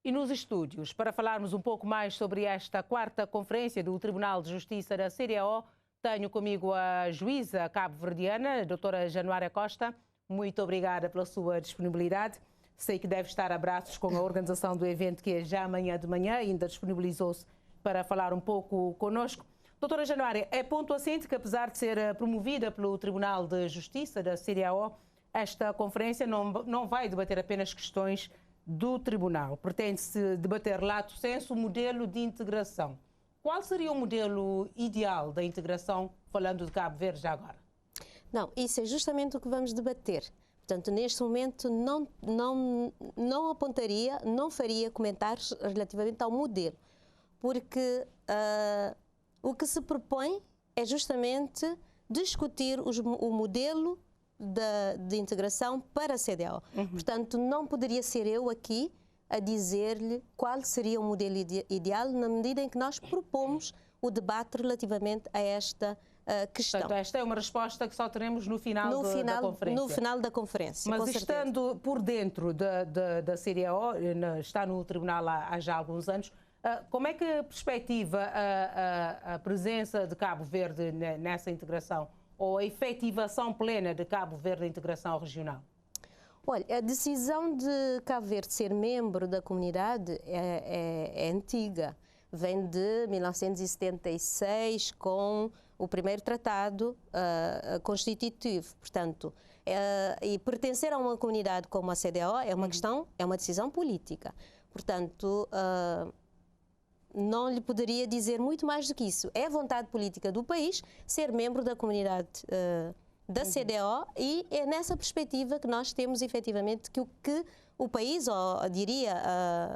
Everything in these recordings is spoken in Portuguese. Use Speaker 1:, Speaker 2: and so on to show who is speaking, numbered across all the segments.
Speaker 1: E nos estúdios, para falarmos um pouco mais sobre esta quarta conferência do Tribunal de Justiça da CDAO, tenho comigo a juíza cabo-verdiana, a doutora Januária Costa. Muito obrigada pela sua disponibilidade. Sei que deve estar a braços com a organização do evento, que é já amanhã de manhã, ainda disponibilizou-se para falar um pouco conosco. Doutora Januária, é ponto assente que, apesar de ser promovida pelo Tribunal de Justiça da CDAO, esta conferência não vai debater apenas questões do Tribunal. Pretende-se debater lato sensu o modelo de integração. Qual seria o modelo ideal da integração, falando de Cabo Verde já agora?
Speaker 2: Não, isso é justamente o que vamos debater. Portanto, neste momento não apontaria, não faria comentários relativamente ao modelo, porque o que se propõe é justamente discutir o modelo de integração para a CDAO. Portanto, não poderia ser eu aqui a dizer-lhe qual seria o modelo ideal, na medida em que nós propomos o debate relativamente a esta questão.
Speaker 1: Portanto, esta é uma resposta que só teremos no final da conferência.
Speaker 2: No final da conferência.
Speaker 1: Mas estando por dentro da CDAO, está no Tribunal há já alguns anos, como é que perspectiva a presença de Cabo Verde nessa integração? Ou a efetivação plena de Cabo Verde na integração regional?
Speaker 2: Olha, a decisão de Cabo Verde ser membro da comunidade é antiga. Vem de 1976, com o primeiro tratado constitutivo. Portanto, e pertencer a uma comunidade como a CDAO é uma questão, é uma decisão política. Portanto, não lhe poderia dizer muito mais do que isso. É vontade política do país ser membro da comunidade da CDAO, e é nessa perspectiva que nós temos efetivamente que o país, ou diria,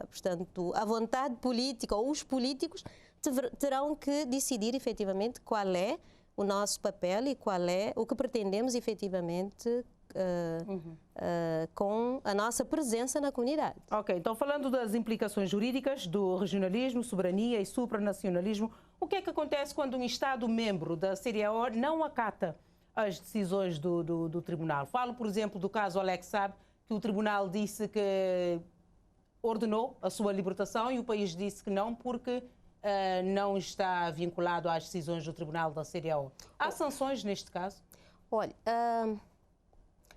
Speaker 2: portanto, a vontade política ou os políticos terão que decidir efetivamente qual é o nosso papel e qual é o que pretendemos efetivamente com a nossa presença na comunidade.
Speaker 1: Ok, então falando das implicações jurídicas do regionalismo, soberania e supranacionalismo, o que é que acontece quando um Estado-membro da CDAO não acata as decisões do Tribunal? Falo, por exemplo, do caso Alex Saab, que o Tribunal disse que ordenou a sua libertação e o país disse que não, porque não está vinculado às decisões do Tribunal da CDAO. Há sanções neste caso?
Speaker 2: Olha,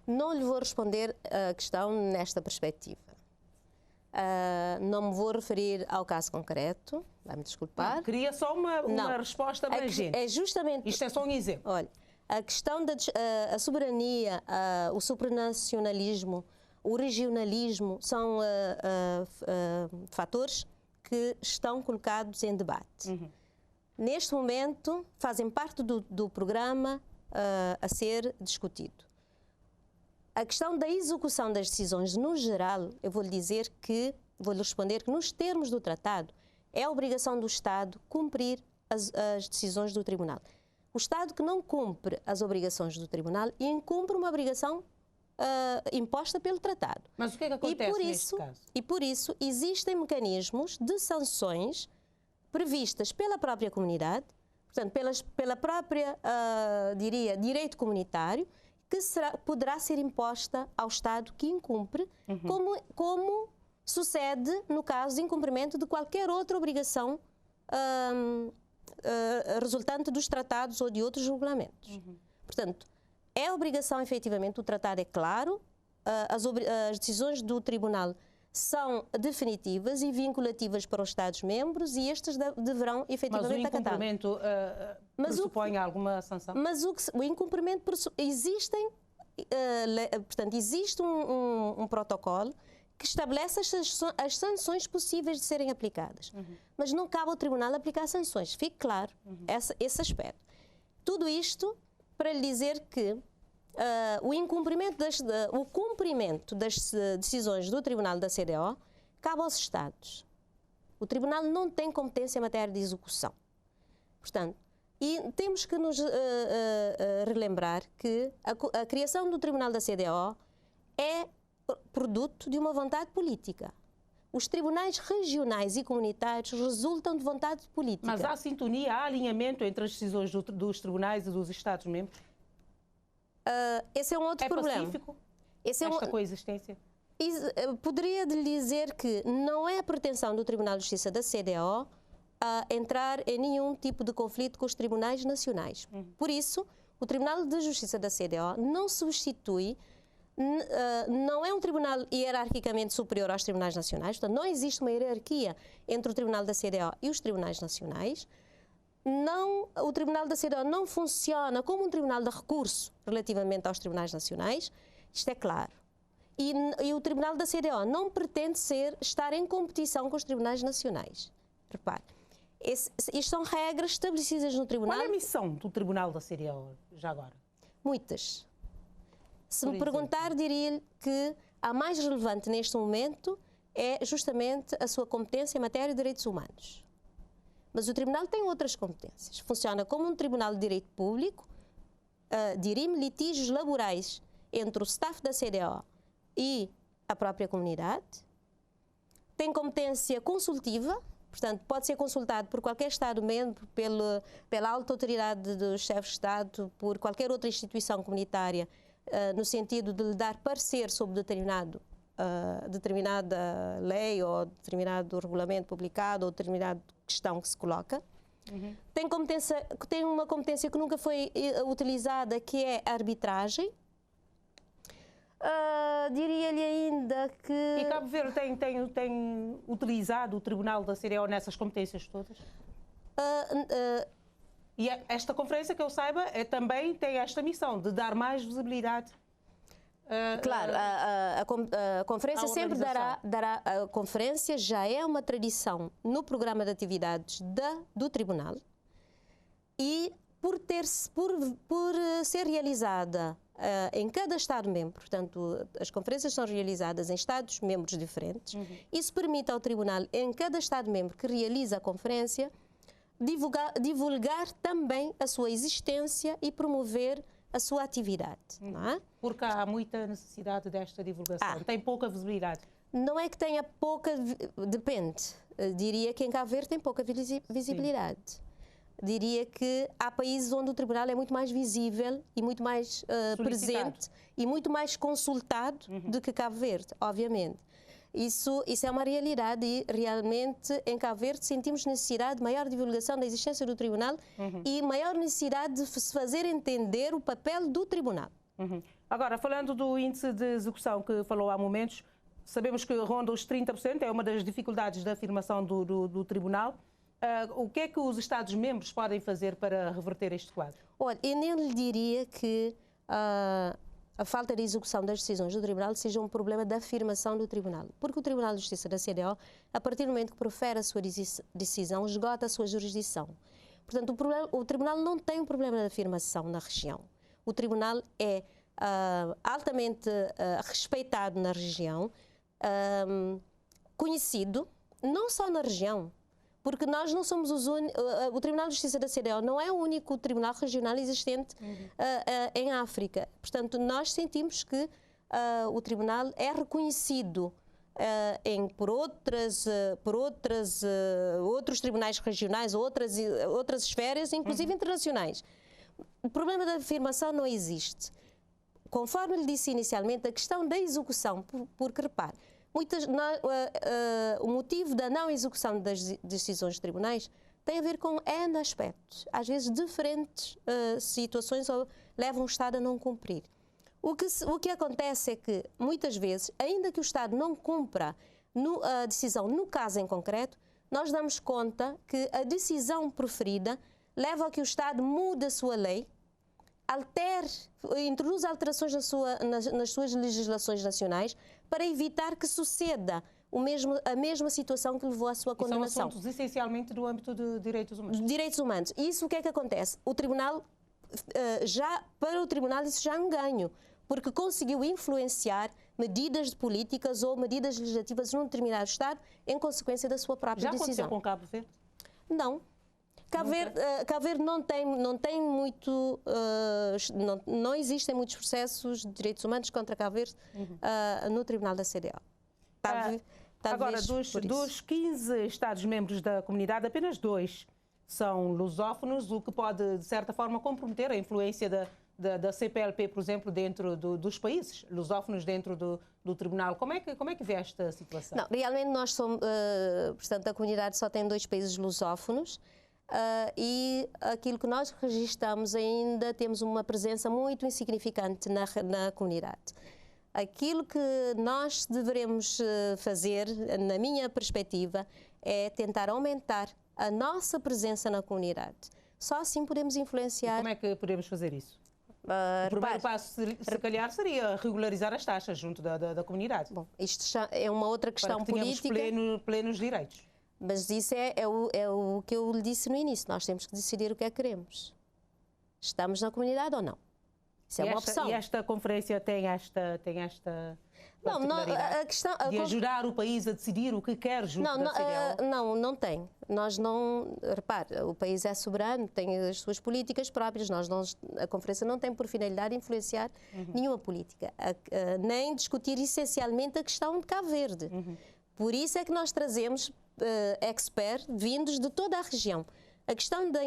Speaker 2: não lhe vou responder a questão nesta perspectiva. Não me vou referir ao caso concreto, vai-me desculpar.
Speaker 1: Não, queria só uma resposta abrangente.
Speaker 2: É justamente...
Speaker 1: Isto é só um exemplo.
Speaker 2: Olha, a questão da soberania, o supranacionalismo, o regionalismo são fatores que estão colocados em debate. Neste momento, fazem parte do programa a ser discutido. A questão da execução das decisões, no geral, eu vou-lhe responder que, nos termos do tratado, é a obrigação do Estado cumprir as decisões do Tribunal. O Estado que não cumpre as obrigações do Tribunal incumpre uma obrigação imposta pelo tratado.
Speaker 1: Mas o que é que acontece neste caso?
Speaker 2: E por isso existem mecanismos de sanções previstas pela própria comunidade, portanto, pela própria, diria, direito comunitário, que poderá ser imposta ao Estado que incumpre, como sucede no caso de incumprimento de qualquer outra obrigação resultante dos tratados ou de outros regulamentos. Portanto, é obrigação, efetivamente, o tratado é claro, as decisões do Tribunal são definitivas e vinculativas para os Estados-membros e estes deverão efetivamente acatar.
Speaker 1: Mas o incumprimento pressupõe alguma sanção?
Speaker 2: Mas o incumprimento portanto, existe um protocolo que estabelece as sanções possíveis de serem aplicadas. Mas não cabe ao Tribunal aplicar sanções, fique claro esse aspecto. Tudo isto para lhe dizer que o cumprimento das decisões do Tribunal da CDAO cabe aos Estados. O Tribunal não tem competência em matéria de execução. Portanto, e temos que nos relembrar que a criação do Tribunal da CDAO é produto de uma vontade política. Os tribunais regionais e comunitários resultam de vontade política.
Speaker 1: Mas há sintonia, há alinhamento entre as decisões dos tribunais e dos Estados-membros?
Speaker 2: Esse é um outro problema.
Speaker 1: Pacífico esta coexistência?
Speaker 2: Poderia lhe dizer que não é a pretensão do Tribunal de Justiça da CEDEAO a entrar em nenhum tipo de conflito com os tribunais nacionais. Por isso, o Tribunal de Justiça da CEDEAO não substitui, não é um tribunal hierarquicamente superior aos tribunais nacionais, portanto, não existe uma hierarquia entre o Tribunal da CEDEAO e os tribunais nacionais. O Tribunal da CEDEAO não funciona como um tribunal de recurso relativamente aos tribunais nacionais, isto é claro. E o Tribunal da CEDEAO não pretende estar em competição com os tribunais nacionais. Repare, isto são regras estabelecidas no tribunal.
Speaker 1: Qual é a missão do Tribunal da CEDEAO, já agora?
Speaker 2: Muitas. Se me perguntar, diria-lhe que a mais relevante neste momento é justamente a sua competência em matéria de direitos humanos. Mas o tribunal tem outras competências. Funciona como um tribunal de direito público, dirime litígios laborais entre o staff da CEDEAO e a própria comunidade. Tem competência consultiva, portanto, pode ser consultado por qualquer Estado-membro, pela alta autoridade do chefe de Estado, por qualquer outra instituição comunitária, no sentido de lhe dar parecer sobre determinada lei ou determinado regulamento publicado ou determinada questão que se coloca. Tem uma competência que nunca foi utilizada, que é a arbitragem. Diria-lhe ainda que...
Speaker 1: E Cabo Verde tem utilizado o Tribunal da CEDEAO nessas competências todas? E esta conferência, que eu saiba, também tem esta missão de dar mais visibilidade.
Speaker 2: Claro, a conferência sempre dará... A conferência já é uma tradição no programa de atividades do Tribunal e por ser realizada em cada Estado-membro, portanto, as conferências são realizadas em Estados-membros diferentes, isso permite ao Tribunal, em cada Estado-membro que realiza a conferência, divulgar também a sua existência e promover a sua atividade. Não é?
Speaker 1: Porque há muita necessidade desta divulgação, tem pouca visibilidade.
Speaker 2: Não é que tenha pouca, depende. Diria que em Cabo Verde tem pouca visibilidade. Sim. Diria que há países onde o tribunal é muito mais visível e muito mais presente e muito mais consultado do que Cabo Verde, obviamente. Isso é uma realidade e realmente em Cabo Verde sentimos necessidade de maior divulgação da existência do tribunal e maior necessidade de se fazer entender o papel do tribunal.
Speaker 1: Agora, falando do índice de execução que falou há momentos, sabemos que ronda os 30%, é uma das dificuldades da afirmação do tribunal. O que é que os Estados-membros podem fazer para reverter este quadro?
Speaker 2: Olha, eu nem lhe diria que a falta de execução das decisões do Tribunal seja um problema da afirmação do Tribunal. Porque o Tribunal de Justiça da CEDEAO, a partir do momento que profere a sua decisão, esgota a sua jurisdição. Portanto, o Tribunal não tem um problema de afirmação na região. O Tribunal é altamente respeitado na região, conhecido, não só na região, porque nós não somos os únicos. O Tribunal de Justiça da CEDEAO não é o único tribunal regional existente em África. Portanto, nós sentimos que o tribunal é reconhecido por outros tribunais regionais, outras esferas, inclusive internacionais. O problema da afirmação não existe. Conforme lhe disse inicialmente, a questão da execução, porque repare, o motivo da não execução das decisões de tribunais tem a ver com N aspectos. Às vezes, diferentes situações levam o Estado a não cumprir. O que acontece é que, muitas vezes, ainda que o Estado não cumpra a decisão no caso em concreto, nós damos conta que a decisão proferida leva a que o Estado mude a sua lei, introduz alterações nas suas legislações nacionais para evitar que suceda a mesma situação que levou à sua condenação.
Speaker 1: São assuntos essencialmente do âmbito de direitos humanos.
Speaker 2: Direitos humanos. Isso o que é que acontece? O Tribunal, para o Tribunal isso já é um ganho, porque conseguiu influenciar medidas de políticas ou medidas legislativas num determinado Estado em consequência da sua própria decisão.
Speaker 1: Já aconteceu com Cabo Verde?
Speaker 2: Não. Cabo Verde não tem muito, não existem muitos processos de direitos humanos contra Cabo Verde no Tribunal da CEDEAO.
Speaker 1: Agora, dos 15 Estados-membros da comunidade, apenas 2 são lusófonos, o que pode, de certa forma, comprometer a influência da CPLP, por exemplo, dentro dos países lusófonos, dentro do tribunal. Como é que vê esta situação?
Speaker 2: Não, realmente nós somos, portanto, a comunidade só tem 2 países lusófonos e aquilo que nós registramos ainda temos uma presença muito insignificante na comunidade. Aquilo que nós devemos fazer, na minha perspectiva, é tentar aumentar a nossa presença na comunidade. Só assim podemos influenciar.
Speaker 1: E como é que podemos fazer isso? O primeiro passo, se calhar, seria regularizar as taxas junto da comunidade.
Speaker 2: Bom, isto já é uma outra questão política.
Speaker 1: Plenos direitos.
Speaker 2: Mas isso é o que eu lhe disse no início. Nós temos que decidir o que é que queremos. Estamos na comunidade ou não? Isso é uma opção.
Speaker 1: E esta conferência tem esta
Speaker 2: a questão
Speaker 1: de ajudar o país a decidir o que quer junto da CDAO?
Speaker 2: Não tem. Nós não... Repare, o país é soberano, tem as suas políticas próprias. A conferência não tem por finalidade influenciar nenhuma política, nem discutir essencialmente a questão de Cabo Verde. Por isso é que nós trazemos experts vindos de toda a região. A questão da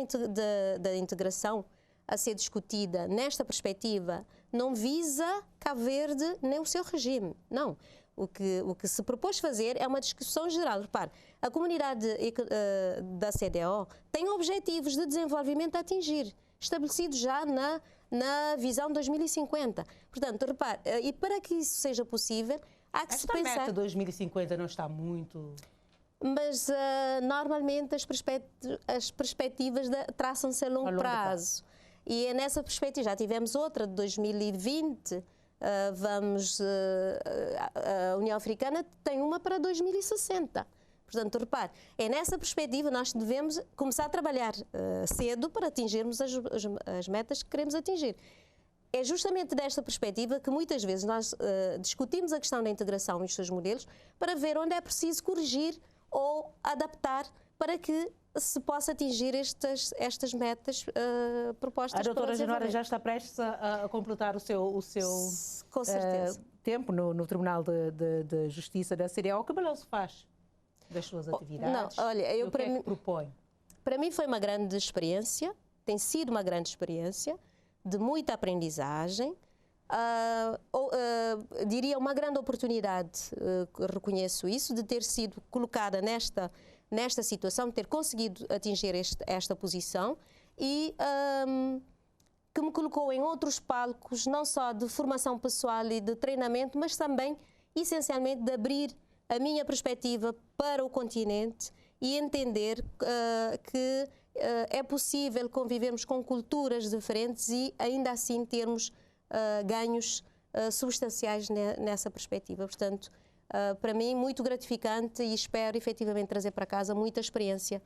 Speaker 2: integração a ser discutida nesta perspectiva não visa Cabo Verde nem o seu regime, não. O que se propôs fazer é uma discussão geral. Repare, a comunidade da CDAO tem objetivos de desenvolvimento a atingir, estabelecidos já na visão 2050. Portanto, repare, e para que isso seja possível, há que se pensar...
Speaker 1: Esta meta 2050 não está muito...
Speaker 2: Mas normalmente as perspectivas traçam-se a longo prazo. E é nessa perspectiva, já tivemos outra de 2020, a União Africana tem uma para 2060. Portanto, repare, é nessa perspectiva nós devemos começar a trabalhar cedo para atingirmos as metas que queremos atingir. É justamente desta perspectiva que muitas vezes nós discutimos a questão da integração e os seus modelos para ver onde é preciso corrigir ou adaptar para que se possa atingir estas metas propostas.
Speaker 1: A doutora Januária já está prestes a completar o seu
Speaker 2: com certeza.
Speaker 1: Tempo no Tribunal de Justiça da CDAO. Que balanço faz das suas atividades?
Speaker 2: Não, olha,
Speaker 1: o que é que propõe?
Speaker 2: Para mim foi uma grande experiência, tem sido uma grande experiência, de muita aprendizagem, diria uma grande oportunidade, reconheço isso, de ter sido colocada nesta situação, de ter conseguido atingir esta posição e que me colocou em outros palcos, não só de formação pessoal e de treinamento, mas também, essencialmente, de abrir a minha perspectiva para o continente e entender que é possível convivermos com culturas diferentes e, ainda assim, termos ganhos substanciais nessa perspectiva. Portanto, para mim, muito gratificante e espero efetivamente trazer para casa muita experiência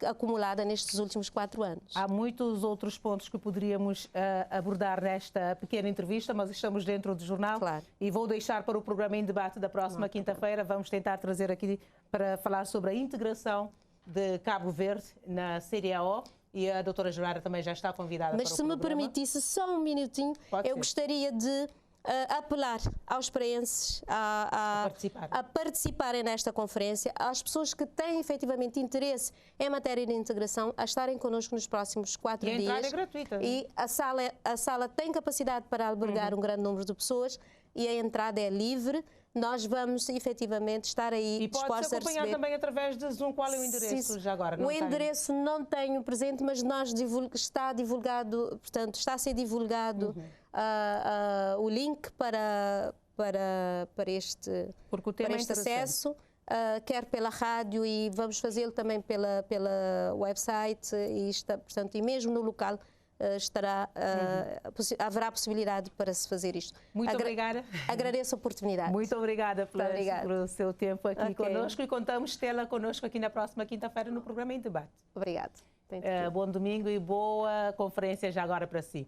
Speaker 2: acumulada nestes últimos 4 anos.
Speaker 1: Há muitos outros pontos que poderíamos abordar nesta pequena entrevista, mas estamos dentro do jornal.
Speaker 2: Claro.
Speaker 1: E vou deixar para o programa em debate da próxima quinta-feira. Vamos tentar trazer aqui para falar sobre a integração de Cabo Verde na CDAO. E a doutora Januária também já está convidada para o programa.
Speaker 2: Mas se me permitisse só um minutinho, eu gostaria de apelar aos paraenses a participarem nesta conferência, às pessoas que têm efetivamente interesse em matéria de integração, a estarem connosco nos próximos 4 dias.
Speaker 1: E a entrada é gratuita.
Speaker 2: E a sala tem capacidade para albergar um grande número de pessoas e a entrada é livre. Nós vamos efetivamente estar aí dispostos a receber.
Speaker 1: E pode-se acompanhar também através de Zoom. Qual é o endereço já agora?
Speaker 2: O endereço não tenho presente, mas está divulgado, portanto, está a ser divulgado o link para este acesso, quer pela rádio e vamos fazê-lo também pela website e mesmo no local. Haverá possibilidade para se fazer isto.
Speaker 1: Muito obrigada.
Speaker 2: Agradeço a oportunidade.
Speaker 1: Muito obrigada pelo seu tempo aqui conosco e contamos tê-la conosco aqui na próxima quinta-feira no programa Em Debate.
Speaker 2: Obrigada.
Speaker 1: Bom domingo e boa conferência já agora para si.